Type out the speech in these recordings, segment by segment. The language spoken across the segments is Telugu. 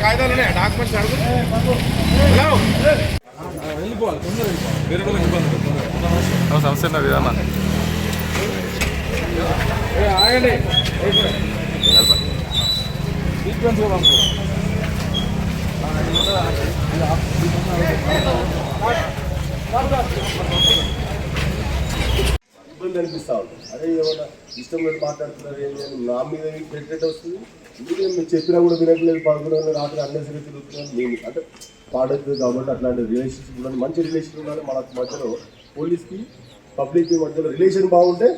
కాగితాలు ఉన్నాయి డాక్యుమెంట్స్ అడుగు వెళ్ళిపోవాలి సమస్య విధానం ఆగండి సీక్వెన్స్ ఇబ్బంది అనిపిస్తా ఉంటుంది. అదే ఏమన్నా ఇష్టం పెట్టి మాట్లాడుతున్నారు ఏంటి అని నా మీద పెట్టేట వస్తుంది. మీరు చెప్పినా కూడా వినట్లేదు, పడుకున్న రాత్రి అన్నెసరి తిరుగుతున్నాను మేము అంటే పాడద్దు కాబట్టి అట్లాంటి రిలేషన్షిప్ ఉండాలి, మంచి రిలేషన్ ఉండాలి. మన మధ్యలో పోలీస్కి పబ్లిక్కి మధ్యలో రిలేషన్ బాగుంటే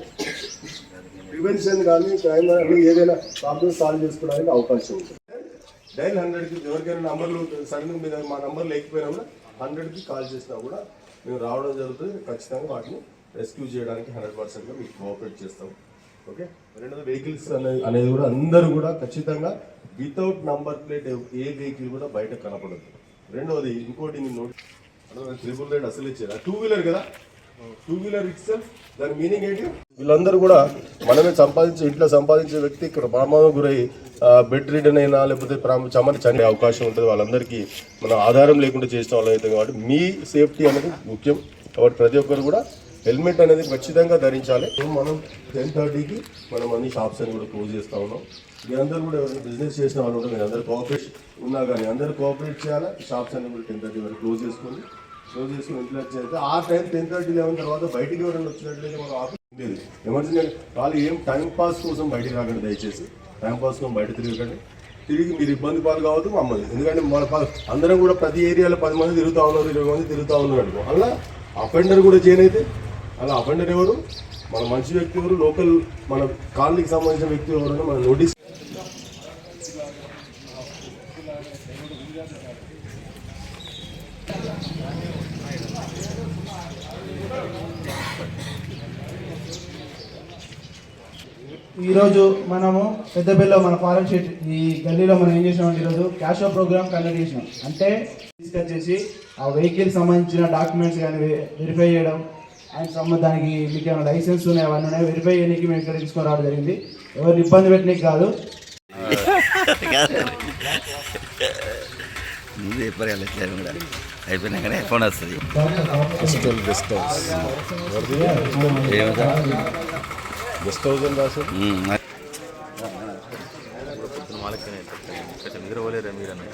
ప్రివెన్షన్ కానీ క్రైమ్ కానీ ఏదైనా ప్రాబ్లమ్ సాల్వ్ చేసుకోవడానికి అవకాశం ఉంటుంది. డైల్ 100కి ఎవరికైనా నంబర్లు సడన్గా మీద మా నంబర్ లేకపోయినా కూడా 100కి కాల్ చేసినా కూడా మేము రావడం జరుగుతుంది. ఖచ్చితంగా వాటిని రెస్క్యూ చేయడానికి 100%గా మీకు కోఆపరేట్ చేస్తాం. ఓకే. రెండోది వెహికల్స్ అనేది కూడా అందరూ కూడా ఖచ్చితంగా వితౌట్ నంబర్ ప్లేట్ ఏ వెహికల్ కూడా బయట కనపడదు. రెండవది ఇంకోటి నేను నోటీస్ ట్రిపుల్ రైడ్ అసలు ఇచ్చారు 2 వీలర్ కదా, 2 వీలర్ ఇట్సెల్ఫ్ దాని మీనింగ్ ఏంటి? వీళ్ళందరూ కూడా మనమే ఇంట్లో సంపాదించే వ్యక్తి ఇక్కడ ప్రమాదం గురై బెడ్ రిడన్ అయినా లేకపోతే చమని చనిపోయే అవకాశం ఉంటుంది. వాళ్ళందరికీ మనం ఆధారం లేకుండా చేసిన వాళ్ళు అవుతాం కాబట్టి మీ సేఫ్టీ అనేది ముఖ్యం. కాబట్టి ప్రతి ఒక్కరు కూడా హెల్మెట్ అనేది ఖచ్చితంగా ధరించాలి. మనం 10:30కి మనం అన్ని షాప్స్ అని కూడా క్లోజ్ చేస్తూ ఉన్నాం. మీ అందరూ కూడా ఎవరైనా బిజినెస్ చేసిన వాళ్ళు ఉంటారు, మీరు అందరూ కోఆపరేషన్ ఉన్నా కానీ అందరూ కోఆపరేట్ చేయాలి. షాప్స్ అన్ని కూడా 10:30 వరకు క్లోజ్ చేసుకొని ఇంట్లో వచ్చేస్తే ఆ టైం 10:30, 11 తర్వాత బయటికి ఎవరైనా వచ్చినట్లయితే మనం ఆఫీస్ లేదు. ఎమర్జెన్సీ వాళ్ళు ఏం టైం పాస్ కోసం బయటికి రాకండి, దయచేసి టైం పాస్ కోసం బయట తిరగకండి. తిరిగి మీరు ఇబ్బంది పాలు కావద్దు మమ్మల్ని. ఎందుకంటే మన అందరం కూడా ప్రతి ఏరియాలో 10 మంది తిరుగుతూ ఉన్నారు, 20 మంది తిరుగుతూ ఉన్నారు అనుకో, అలా అఫెండర్ కూడా చేయన్ అయితే అలా అఫెండర్ ఎవరు, మన మంచి వ్యక్తి ఎవరు, లోకల్ మన కాలనీకి సంబంధించిన వ్యక్తి ఎవరైనా మన నోటీస్. ఈరోజు మనము పెద్దపల్లిలో మన ఫారెన్ షీట్ ఈ గల్లీలో మనం ఏం చేసినామంటే ఈరోజు క్యాష్ ఆఫ్ ప్రోగ్రామ్ కండక్ట్ చేసినాం. అంటే తీసుకొచ్చేసి ఆ వెహికల్ సంబంధించిన డాక్యుమెంట్స్ కానీ వెరిఫై చేయడం, ఆయన దానికి మీకు ఏమైనా లైసెన్స్ ఉన్నాయి అవన్నీ ఉన్నాయి వెరిఫై చేయడానికి మేము ఇక్కడ తీసుకొని రావడం జరిగింది. ఎవరిని ఇబ్బంది పెట్టడానికి కాదు. అయిపోయినాకనే ఫోన్ వస్తుంది. గెస్ట్ హౌస్ అని రాశారు. నిద్రపోలేరా మీరన్నా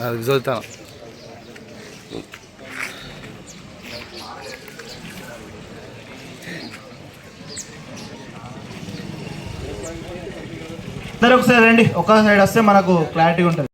అది చదువుతాను. ఒకసారి రండి, ఒక సైడ్ వస్తే మనకు క్లారిటీ ఉంటుంది.